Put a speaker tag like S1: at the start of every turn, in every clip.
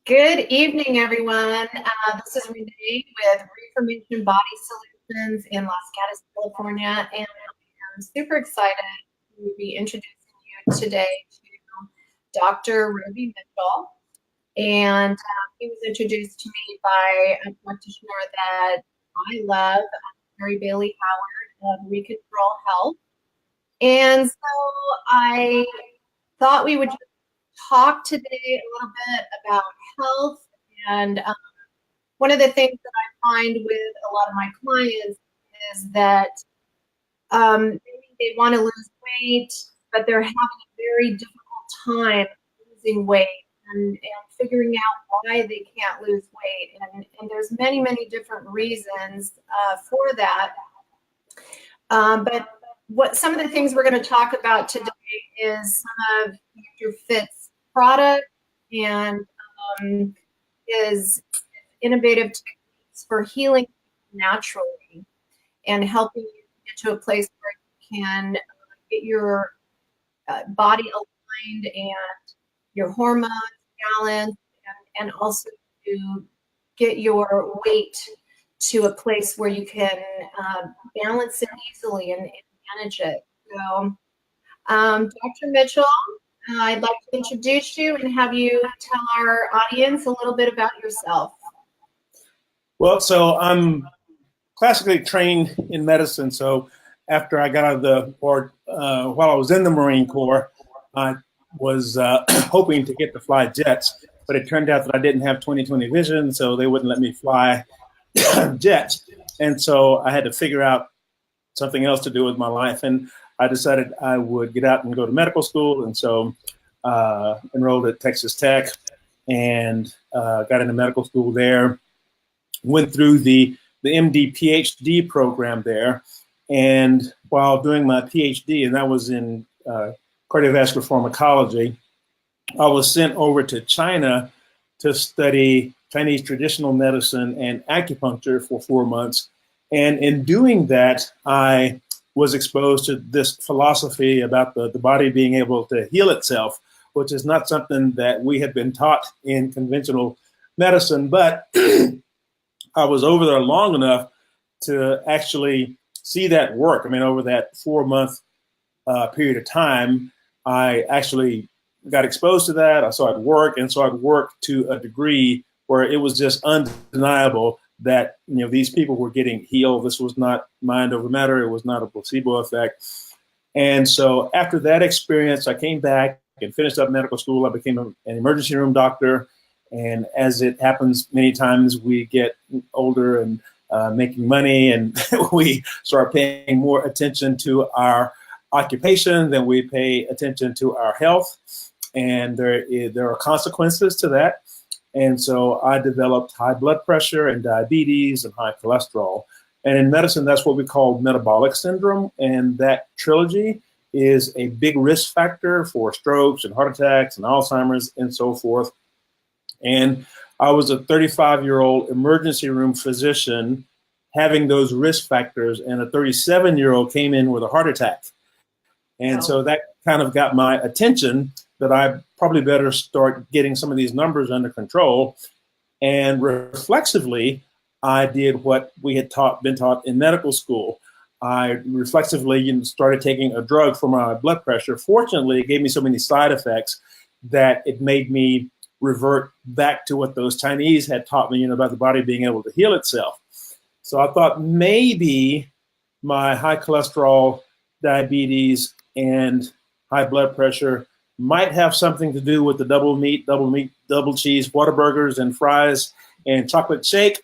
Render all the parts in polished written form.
S1: Good evening, everyone. This is Renee with Reformation Body Solutions in Los Gatos, California, and I'm super excited to be introducing you today to Dr. Roby Mitchell. And he was introduced to me by a practitioner that I love, Mary Bailey Howard of Recontrol Health. And so I thought we would just talk today a little bit about health. And one of the things that I find with a lot of my clients is that maybe they want to lose weight, but they're having a very difficult time losing weight and figuring out why they can't lose weight. And there's many, many different reasons for that. But some of the things we're going to talk about today is some of your Fitt's product and his innovative techniques for healing naturally and helping you get to a place where you can get your body aligned and your hormones balanced, and also to get your weight to a place where you can balance it easily and manage it. So, Dr. Mitchell, I'd like to introduce you and have you tell our audience a little bit about yourself.
S2: Well, so I'm classically trained in medicine. So after I got out of the, while I was in the Marine Corps, I was hoping to get to fly jets, but it turned out that I didn't have 20/20 vision, so they wouldn't let me fly jets. And so I had to figure out something else to do with my life. And I decided I would get out and go to medical school. And so enrolled at Texas Tech and got into medical school there, went through the MD PhD program there. And while doing my PhD, and that was in cardiovascular pharmacology, I was sent over to China to study Chinese traditional medicine and acupuncture for 4 months. And in doing that, I was exposed to this philosophy about the body being able to heal itself, which is not something that we had been taught in conventional medicine. But I was over there long enough to actually see that work. I mean, over that 4-month period of time, I actually got exposed to that. I saw it work, and saw it work to a degree where it was just undeniable that, you know, these people were getting healed. This was not mind over matter. It was not a placebo effect. And so after that experience, I came back and finished up medical school. I became an emergency room doctor. And as it happens many times, we get older and making money, and we start paying more attention to our occupation than we pay attention to our health. And there are consequences to that. And so I developed high blood pressure and diabetes and high cholesterol. And in medicine, that's what we call metabolic syndrome. And that trilogy is a big risk factor for strokes and heart attacks and Alzheimer's and so forth. And I was a 35-year-old emergency room physician having those risk factors, and a 37-year-old came in with a heart attack. And so that kind of got my attention that I probably better start getting some of these numbers under control. And reflexively, I did what we had been taught in medical school. I reflexively started taking a drug for my blood pressure. Fortunately, it gave me so many side effects that it made me revert back to what those Chinese had taught me, about the body being able to heal itself. So I thought maybe my high cholesterol, diabetes, and high blood pressure might have something to do with the double meat, double cheese, Whataburgers and fries and chocolate shake.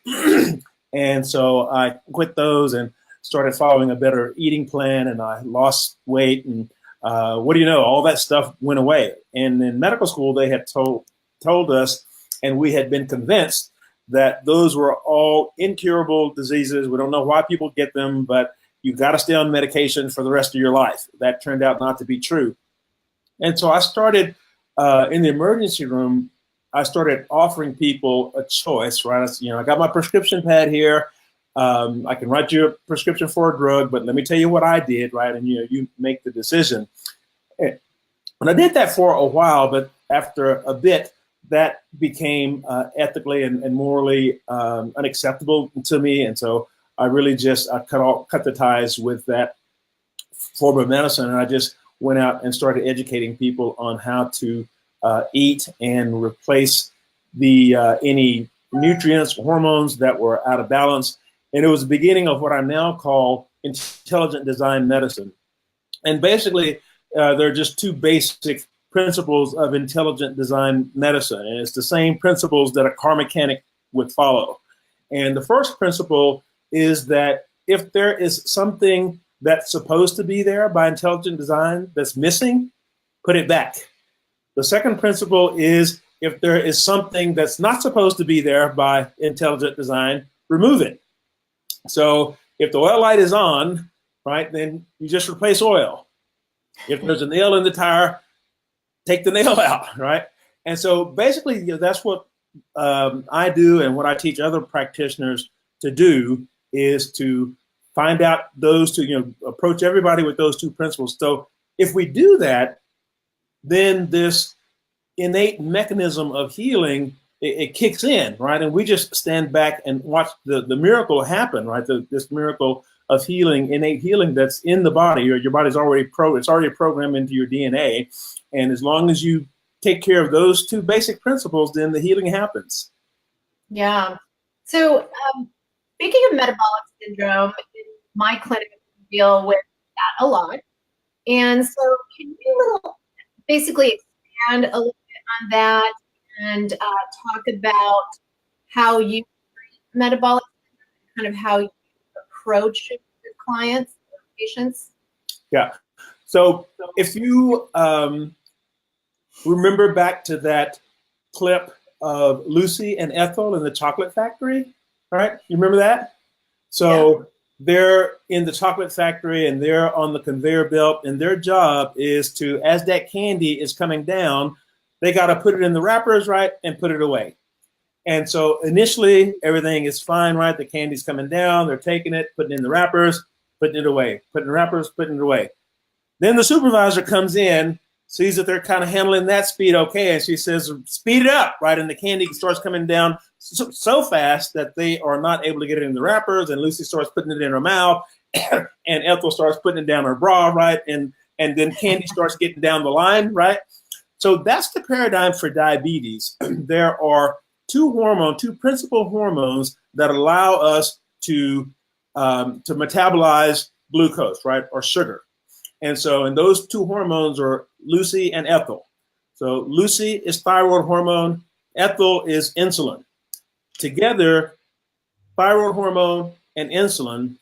S2: And so I quit those and started following a better eating plan, and I lost weight. And what do you know? All that stuff went away. And in medical school, they had told us, and we had been convinced that those were all incurable diseases. We don't know why people get them, but you got to stay on medication for the rest of your life. That turned out not to be true. And so I started in the emergency room. I started offering people a choice, right? I got my prescription pad here. I can write you a prescription for a drug, but let me tell you what I did, right? And you make the decision. And I did that for a while, but after a bit, that became ethically and morally unacceptable to me. And so I really just cut the ties with that form of medicine. And I just went out and started educating people on how to eat and replace the any nutrients, hormones that were out of balance. And it was the beginning of what I now call intelligent design medicine. And basically, there are just two basic principles of intelligent design medicine. And it's the same principles that a car mechanic would follow. And the first principle is that if there is something that's supposed to be there by intelligent design that's missing, put it back. The second principle is if there is something that's not supposed to be there by intelligent design, remove it. So if the oil light is on, right, then you just replace oil. If there's a nail in the tire, take the nail out, right? And so basically, that's what I do, and what I teach other practitioners to do is to find out those two, approach everybody with those two principles. So if we do that, then this innate mechanism of healing, it kicks in, right? And we just stand back and watch the miracle happen, right? This miracle of healing, innate healing that's in the body. Your body's already it's already programmed into your DNA. And as long as you take care of those two basic principles, then the healing happens.
S1: Yeah. So speaking of metabolic syndrome, in my clinic, we deal with that a lot. And so can you basically expand a little bit on that and talk about how you treat metabolic syndrome, kind of how you approach your clients or patients?
S2: Yeah. So if you remember back to that clip of Lucy and Ethel in the chocolate factory, right? You remember that? So they're in the chocolate factory and they're on the conveyor belt, and their job is to, as that candy is coming down, they got to put it in the wrappers, right, and put it away. And so initially everything is fine, right? The candy's coming down, they're taking it, putting it in the wrappers, putting it away, putting the wrappers, putting it away. Then the supervisor comes in, sees that they're kind of handling that speed okay, and she says, speed it up, right? And the candy starts coming down so fast that they are not able to get it in the wrappers, and Lucy starts putting it in her mouth, and Ethel starts putting it down her bra, right? And then candy starts getting down the line, right? So that's the paradigm for diabetes. There are two principal hormones that allow us to metabolize glucose, right, or sugar. And so, and those two hormones are Lucy and Ethel. So Lucy is thyroid hormone, Ethel is insulin. Together, thyroid hormone and insulin,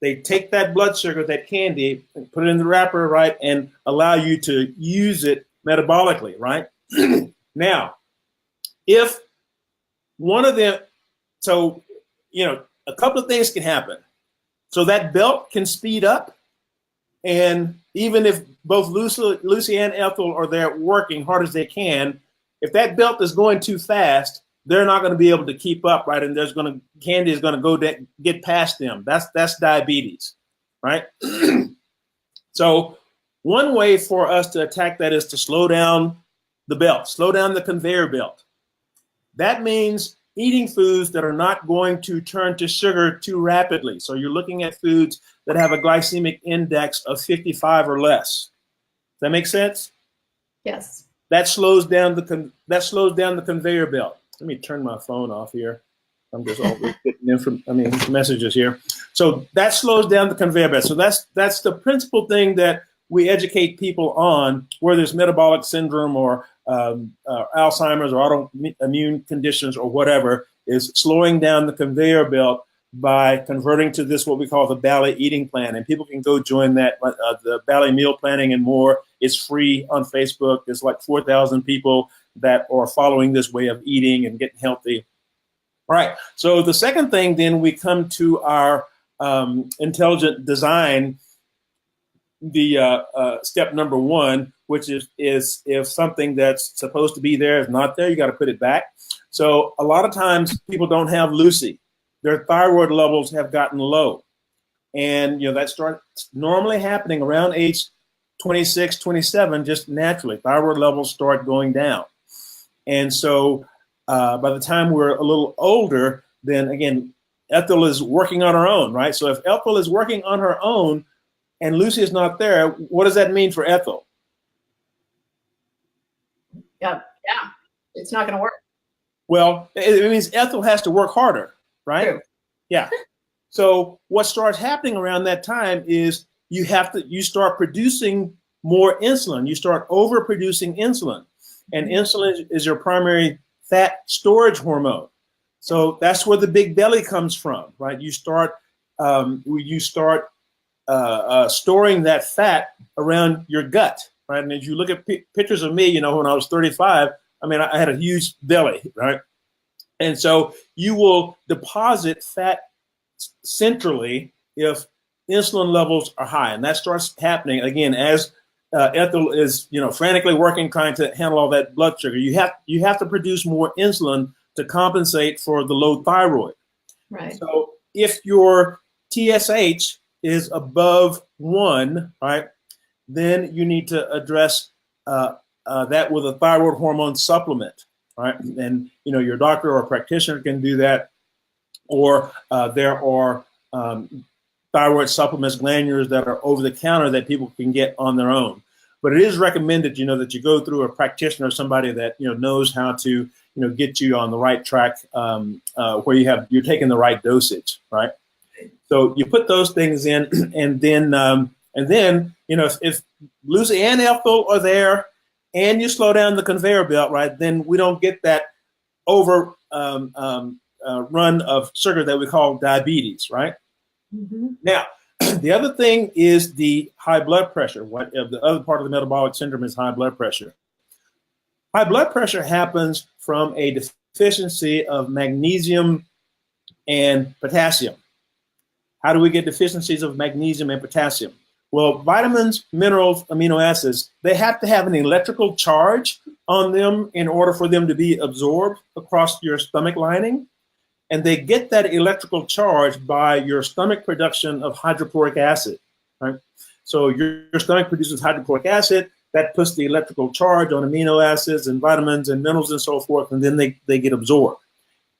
S2: they take that blood sugar, that candy, and put it in the wrapper, right, and allow you to use it metabolically, right? Now, if one of them, so, a couple of things can happen. So that belt can speed up. And even if both Lucy and Ethel are there working hard as they can, if that belt is going too fast, they're not going to be able to keep up, right? And candy is going to get past them. That's diabetes, right? So one way for us to attack that is to slow down the belt, slow down the conveyor belt. That means eating foods that are not going to turn to sugar too rapidly. So you're looking at foods that have a glycemic index of 55 or less. Does that make sense?
S1: Yes.
S2: That slows down the conveyor belt. Let me turn my phone off here. I'm just always getting messages here. So that slows down the conveyor belt. So that's the principal thing that we educate people on, where there's metabolic syndrome or Alzheimer's or autoimmune conditions or whatever, is slowing down the conveyor belt by converting to this, what we call the Bally eating plan. And people can go join that, the Bally meal planning and more. It's free on Facebook. There's like 4,000 people that are following this way of eating and getting healthy. All right. So the second thing, then we come to our intelligent design, the step number one, which is if something that's supposed to be there is not there, you got to put it back. So a lot of times people don't have Lucy. Their thyroid levels have gotten low. And that starts normally happening around age 26, 27, just naturally, thyroid levels start going down. And so by the time we're a little older, then again, Ethel is working on her own, right? So if Ethel is working on her own and Lucy is not there, what does that mean for Ethel?
S1: Yeah, it's not going to work.
S2: Well, it means Ethel has to work harder, right?
S1: True.
S2: Yeah. So what starts happening around that time is you start producing more insulin. You start overproducing insulin, and insulin is your primary fat storage hormone. So that's where the big belly comes from, right? You start storing that fat around your gut, right? And as you look at pictures of me, when I was 35, I mean, I had a huge belly, right? And so you will deposit fat centrally if insulin levels are high, and that starts happening again as Ethel is, frantically working trying to handle all that blood sugar. You have to produce more insulin to compensate for the low thyroid.
S1: Right.
S2: So if your TSH is above 1, right, then you need to address that with a thyroid hormone supplement, right? And your doctor or practitioner can do that, or there are thyroid supplements, glandulars that are over the counter that people can get on their own. But it is recommended, that you go through a practitioner or somebody that knows how to get you on the right track, where you're taking the right dosage, right? So you put those things in, and then if Lucy and Ethel are there, and you slow down the conveyor belt, right, then we don't get that over run of sugar that we call diabetes, right? Mm-hmm. Now, the other thing is the high blood pressure. The other part of the metabolic syndrome is high blood pressure. High blood pressure happens from a deficiency of magnesium and potassium. How do we get deficiencies of magnesium and potassium? Well, vitamins, minerals, amino acids, they have to have an electrical charge on them in order for them to be absorbed across your stomach lining. And they get that electrical charge by your stomach production of hydrochloric acid, right? So your stomach produces hydrochloric acid, that puts the electrical charge on amino acids and vitamins and minerals and so forth, and then they get absorbed.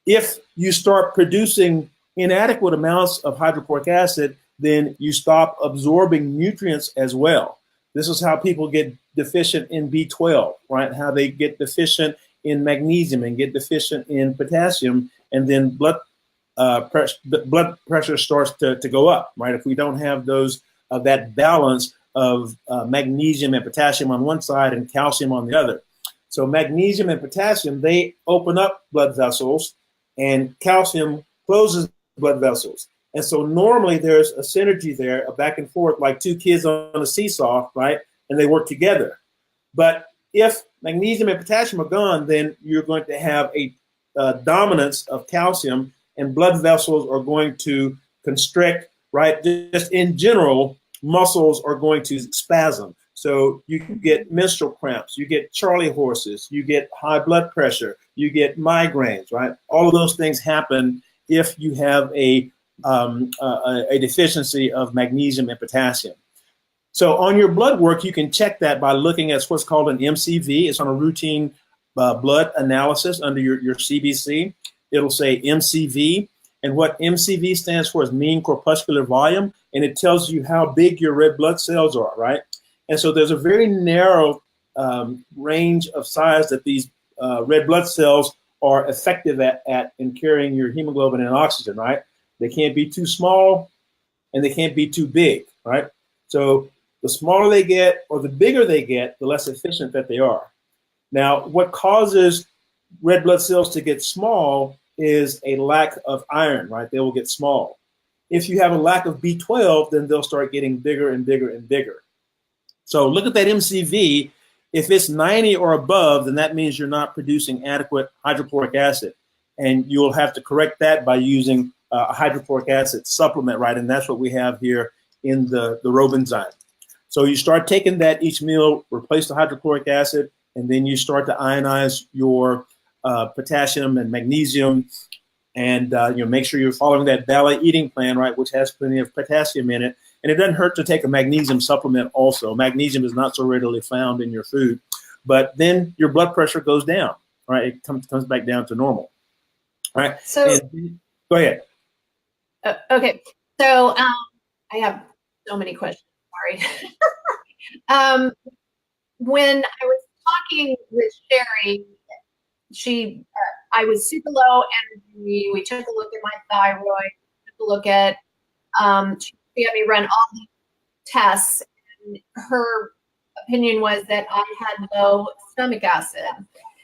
S2: If you start producing inadequate amounts of hydrochloric acid, then you stop absorbing nutrients as well. This is how people get deficient in B12, right? How they get deficient in magnesium and get deficient in potassium, and then blood pressure starts to go up, right? If we don't have that balance of magnesium and potassium on one side and calcium on the other. So magnesium and potassium, they open up blood vessels, and calcium closes blood vessels. And so normally there's a synergy there, a back and forth, like two kids on a seesaw, right? And they work together. But if magnesium and potassium are gone, then you're going to have a dominance of calcium, and blood vessels are going to constrict, right? Just in general, muscles are going to spasm. So you get menstrual cramps, you get Charlie horses, you get high blood pressure, you get migraines, right? All of those things happen if you have a deficiency of magnesium and potassium. So on your blood work, you can check that by looking at what's called an MCV. It's on a routine blood analysis under your CBC. It'll say MCV. And what MCV stands for is mean corpuscular volume. And it tells you how big your red blood cells are, right? And so there's a very narrow range of size that these red blood cells are effective at in carrying your hemoglobin and oxygen, right? They can't be too small and they can't be too big, right? So the smaller they get or the bigger they get, the less efficient that they are. Now, what causes red blood cells to get small is a lack of iron, right? They will get small. If you have a lack of B12, then they'll start getting bigger and bigger and bigger. So look at that MCV. If it's 90 or above, then that means you're not producing adequate hydrochloric acid. And you'll have to correct that by using a hydrochloric acid supplement, right? And that's what we have here in the Robenzyme. So you start taking that each meal, replace the hydrochloric acid, and then you start to ionize your potassium and magnesium, and make sure you're following that ballet eating plan, right, which has plenty of potassium in it. And it doesn't hurt to take a magnesium supplement also. Magnesium is not so readily found in your food, but then your blood pressure goes down, right? It comes back down to normal, right?
S1: So,
S2: Go ahead.
S1: Okay. So I have so many questions. Sorry. When I was talking with Sherry, I was super low energy. We took a look at my thyroid, took a look at, she had me run all the tests, and her opinion was that I had low stomach acid.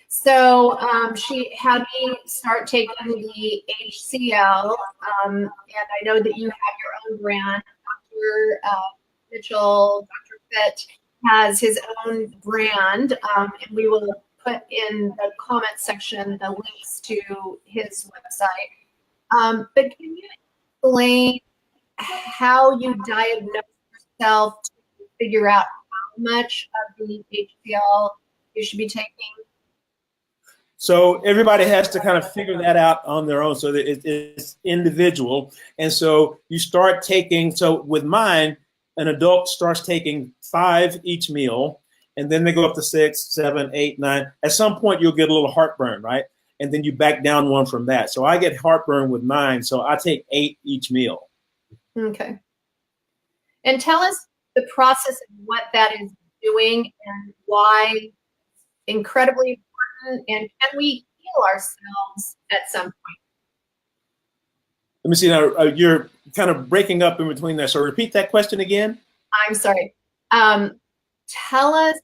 S1: So she had me start taking the HCl, and I know that you have your own brand. Dr. Mitchell, Dr. Fitt has his own brand, and we will put in the comment section the links to his website. But can you explain how you diagnose yourself to figure out how much of the HCl you should be taking?
S2: So everybody has to kind of figure that out on their own, so that it's individual. And so you start taking, so with mine, an adult starts taking 5 each meal, and then they go up to 6, 7, 8, 9. At some point, you'll get a little heartburn, right? And then you back down 1 from that. So I get heartburn with mine, so I take 8 each meal.
S1: Okay. And tell us the process of what that is doing and why it's incredibly important, and can we heal ourselves at some point?
S2: Let me see now. You're kind of breaking up in between there. So repeat that question again.
S1: I'm sorry. Tell us,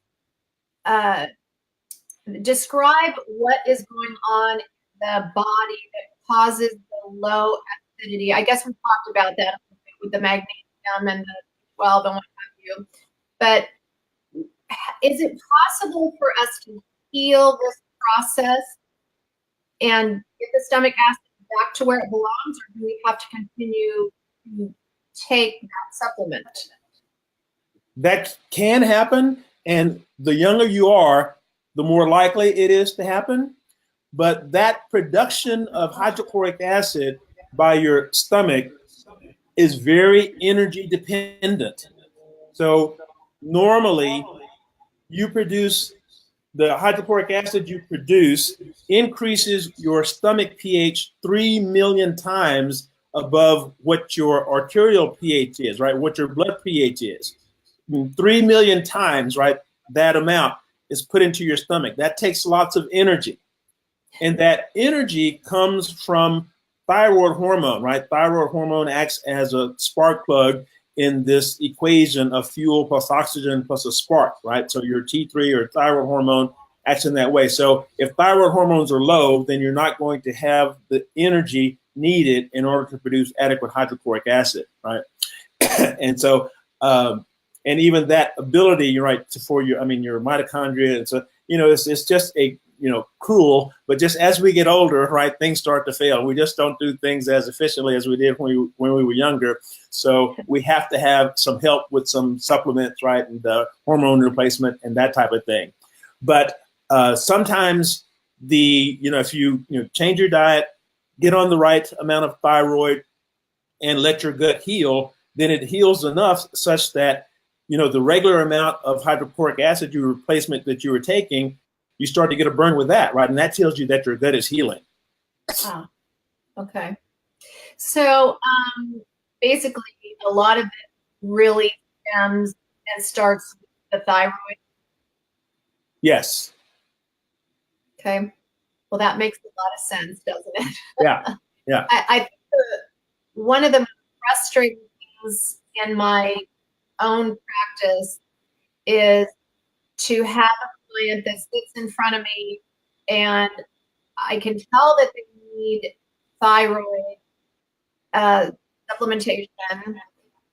S1: describe what is going on in the body that causes the low acidity. I guess we talked about that with the magnesium and the 12 and what have you. But is it possible for us to heal this process and get the stomach acid back to where it belongs, or do we have to continue to take that supplement?
S2: That can happen, and the younger you are, the more likely it is to happen. But that production of hydrochloric acid by your stomach is very energy dependent. So normally you produce the hydrochloric acid you produce increases your stomach pH 3 million times above what your arterial pH is, right? What your blood pH is. 3 million times, right? That amount is put into your stomach. That takes lots of energy. And that energy comes from thyroid hormone, right? Thyroid hormone acts as a spark plug in this equation of fuel plus oxygen plus a spark, right? So your T3 or thyroid hormone acts in that way. So if thyroid hormones are low, then you're not going to have the energy needed in order to produce adequate hydrochloric acid, right? And so, and even that ability, you're right, for your, your mitochondria. And so, it's just a, cruel, but just as we get older, right, things start to fail. We just don't do things as efficiently as we did when we were younger. So we have to have some help with some supplements, right, and hormone replacement and that type of thing. But sometimes if you change your diet, get on the right amount of thyroid, and let your gut heal, then it heals enough such that the regular amount of hydrochloric acid replacement that you were taking, you start to get a burn with that, right? And that tells you that your gut is healing.
S1: Oh, okay. So basically, a lot of it really stems and starts with the thyroid.
S2: Yes.
S1: Okay. Well, that makes a lot of sense, doesn't it?
S2: Yeah. Yeah.
S1: I think one of the frustrating things in my own practice is to have a client that sits in front of me and I can tell that they need thyroid supplementation,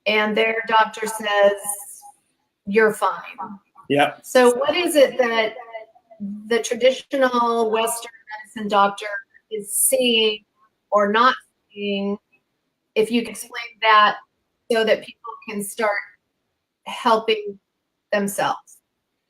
S1: and their doctor says, you're fine.
S2: Yeah.
S1: So what is it that the traditional Western medicine doctor is seeing or not seeing? If you can explain that so that people can start helping themselves.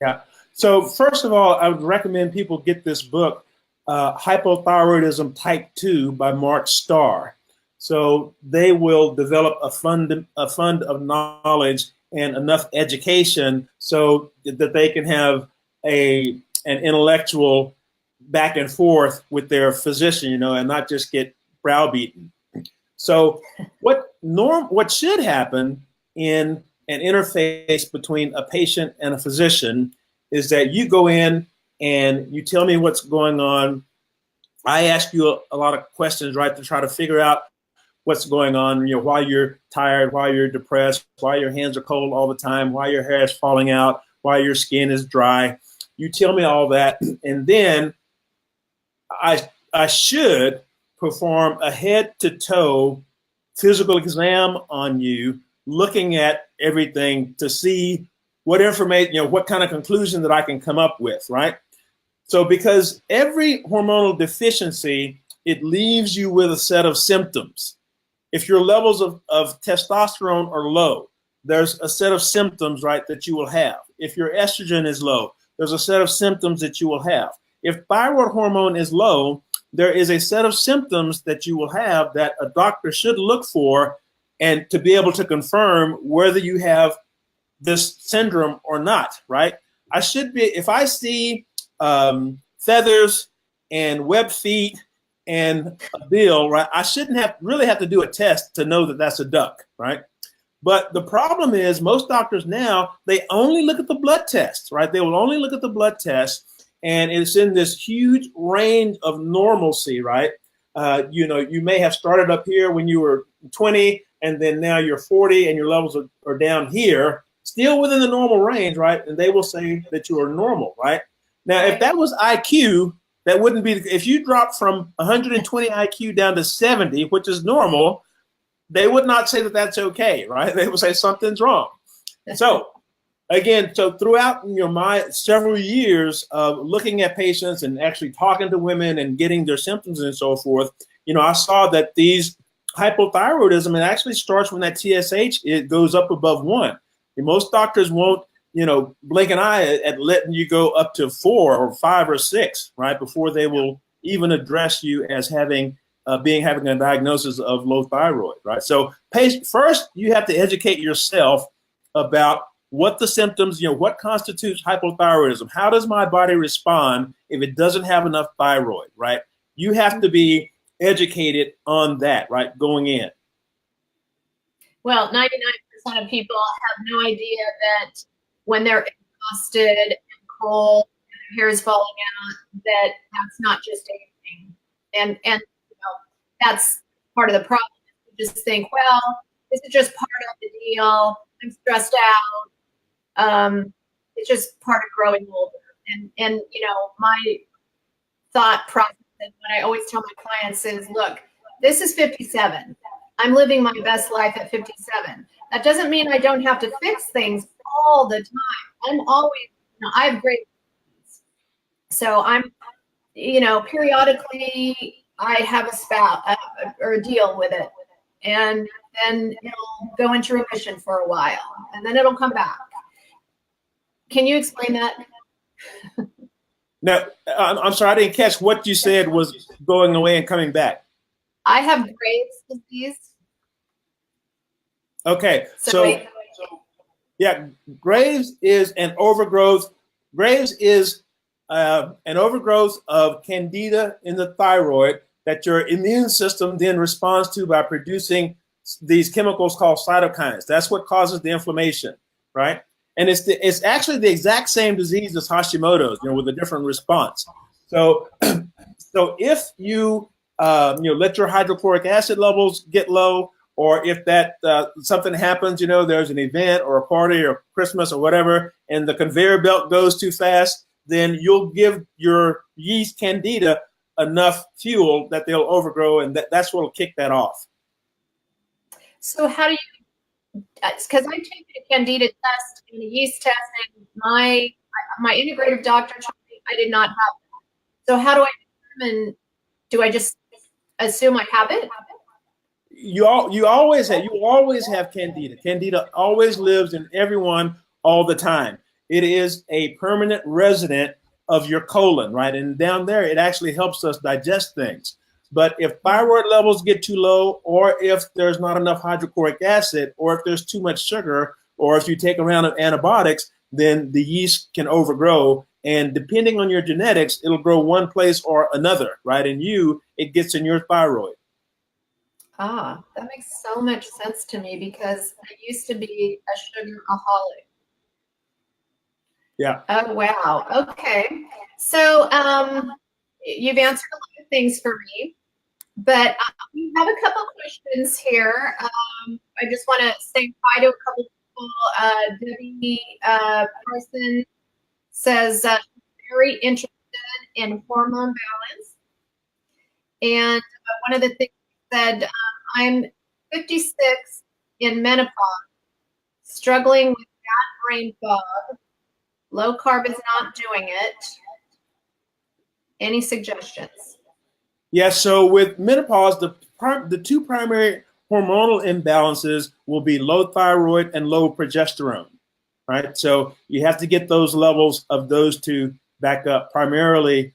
S2: Yeah. So first of all, I would recommend people get this book, Hypothyroidism Type 2 by Starr. So they will develop a fund of knowledge and enough education so that they can have an intellectual back and forth with their physician, and not just get browbeaten. So what should happen in an interface between a patient and a physician is that you go in and you tell me what's going on. I ask you a lot of questions, right, to try to figure out what's going on, why you're tired, why you're depressed, why your hands are cold all the time, why your hair is falling out, why your skin is dry. You tell me all that, and then I should perform a head-to-toe physical exam on you, looking at everything to see what information, what kind of conclusion that I can come up with, right? So because every hormonal deficiency, it leaves you with a set of symptoms. If your levels of testosterone are low, there's a set of symptoms, right, that you will have. If your estrogen is low, there's a set of symptoms that you will have. If thyroid hormone is low, there is a set of symptoms that you will have that a doctor should look for and to be able to confirm whether you have this syndrome or not, right? I should be, if I see feathers and webbed feet and a bill, right, I shouldn't really have to do a test to know that that's a duck, right? But the problem is most doctors now, they only look at the blood tests, right? They will only look at the blood tests, and it's in this huge range of normalcy, right? You may have started up here when you were 20, and then now you're 40 and your levels are down here, still within the normal range, right? And they will say that you are normal, right? Now, if that was IQ, that wouldn't be, if you drop from 120 IQ down to 70, which is normal, they would not say that that's okay, right? They would say something's wrong. So again, throughout my several years of looking at patients and actually talking to women and getting their symptoms and so forth, I saw that these hypothyroidism, it actually starts when that TSH, it goes up above 1. And most doctors won't, blink an eye at letting you go up to 4 or 5 or 6, right, before they will even address you as having a diagnosis of low thyroid, right? So first, you have to educate yourself about what the symptoms, what constitutes hypothyroidism. How does my body respond if it doesn't have enough thyroid, right? You have to be educated on that, right, going in.
S1: Well, 99% of people have no idea that when they're exhausted and cold and their hair is falling out, that's not just aging. And that's part of the problem. You just think, well, this is just part of the deal. I'm stressed out. It's just part of growing older. And my thought process and what I always tell my clients is, look, this is 57. I'm living my best life at 57. That doesn't mean I don't have to fix things all the time. I'm always, I have great friends. So I'm, periodically I have a spout or a deal with it. And then it'll go into remission for a while and then it'll come back. Can you explain that?
S2: No, I'm sorry, I didn't catch what you said was going away and coming back.
S1: I have Graves' disease.
S2: Okay, so Graves is an overgrowth. Graves is an overgrowth of Candida in the thyroid that your immune system then responds to by producing these chemicals called cytokines. That's what causes the inflammation, right? And it's actually the exact same disease as Hashimoto's, with a different response. So if you let your hydrochloric acid levels get low, or if that something happens, there's an event or a party or Christmas or whatever, and the conveyor belt goes too fast, then you'll give your yeast Candida enough fuel that they'll overgrow, and that's what will kick that off.
S1: So how do you, because I take a Candida test and a yeast test, and my integrative doctor told me I did not have that. So how do I determine, do I just assume I have it?
S2: You always have Candida. Candida always lives in everyone all the time. It is a permanent resident of your colon, right? And down there, it actually helps us digest things. But if thyroid levels get too low, or if there's not enough hydrochloric acid, or if there's too much sugar, or if you take a round of antibiotics, then the yeast can overgrow. And depending on your genetics, it'll grow one place or another, right? And it gets in your thyroid.
S1: Ah, that makes so much sense to me because I used to be a sugaraholic.
S2: Yeah.
S1: Oh, wow. Okay. So you've answered a lot of things for me, but we have a couple questions here. I just want to say hi to a couple people. Debbie Carson says very interested in hormone balance. And one of the things he said, I'm 56 in menopause, struggling with bad brain fog. Low carb is not doing it. Any suggestions?
S2: Yeah, so with menopause, the two primary hormonal imbalances will be low thyroid and low progesterone, right? So you have to get those levels of those two back up, primarily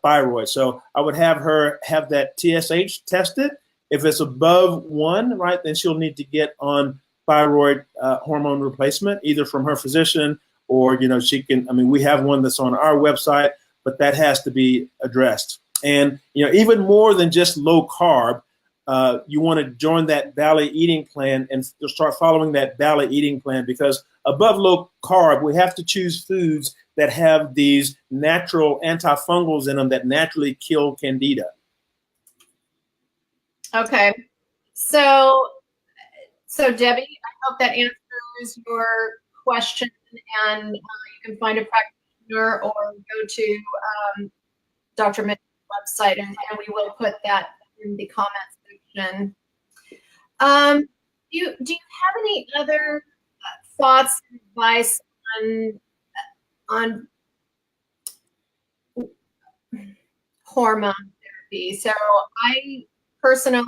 S2: thyroid. So I would have her have that TSH tested. If it's above 1, right, then she'll need to get on thyroid hormone replacement, either from her physician or, she can, we have one that's on our website, but that has to be addressed. And, even more than just low carb, you want to join that Valley eating plan and start following that Valley eating plan, because above low carb, we have to choose foods that have these natural antifungals in them that naturally kill Candida.
S1: Okay. So Debbie, I hope that answers your question, and you can find a practitioner or go to Dr. Mitchell's website, and we will put that in the comments section. Do you have any other thoughts and advice on hormone therapy? So I personally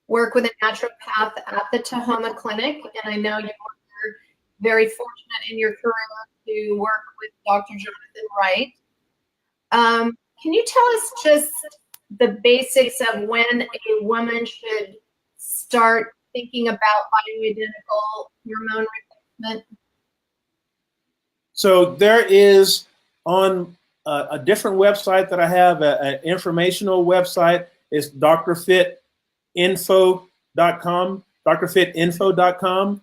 S1: work with a naturopath at the Tahoma Clinic, and I know you are very fortunate in your career to work with Dr. Jonathan Wright. Can you tell us just the basics of when a woman should start thinking about bioidentical hormone replacement?
S2: So there is on a different website that I have, an informational website. It's drfittinfo.com, drfittinfo.com.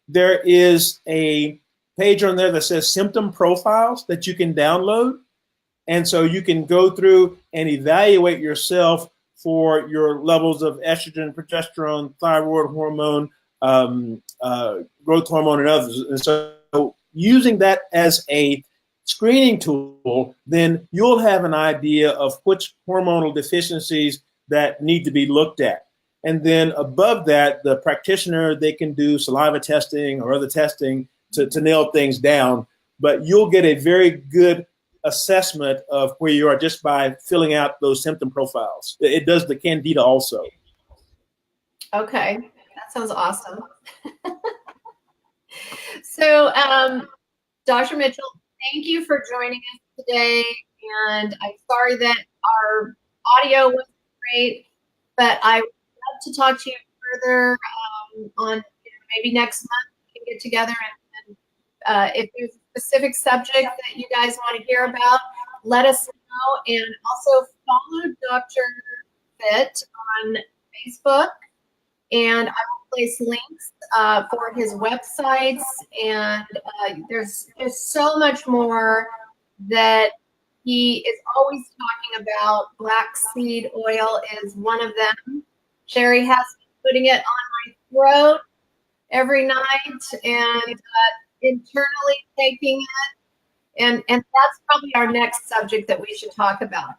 S2: There is a page on there that says symptom profiles that you can download. And so you can go through and evaluate yourself for your levels of estrogen, progesterone, thyroid hormone, growth hormone, and others. And so using that as a screening tool, then you'll have an idea of which hormonal deficiencies that need to be looked at. And then above that, the practitioner, they can do saliva testing or other testing to nail things down. But you'll get a very good assessment of where you are just by filling out those symptom profiles. It does the Candida also.
S1: Okay, that sounds awesome. So, Dr. Mitchell, thank you for joining us today. And I'm sorry that our audio wasn't great, but I would love to talk to you further on maybe next month we can get together and if there's a specific subject that you guys want to hear about, let us know. And also follow Dr. Fitt on Facebook, and I will place links for his websites. And there's so much more that he is always talking about. Black seed oil is one of them. Sherry has been putting it on my throat every night and internally taking it. And that's probably our next subject that we should talk about.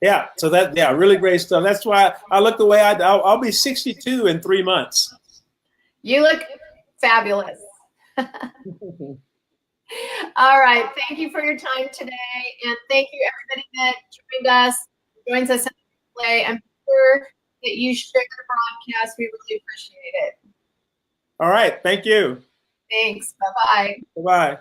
S2: Yeah, so really great stuff. That's why I look the way I'll be 62 in 3 months.
S1: You look fabulous. All right, thank you for your time today, and thank you everybody that joins us in the replay. I'm sure that you share the broadcast. We really appreciate it.
S2: All right, thank you.
S1: Thanks. Bye-bye.
S2: Bye-bye.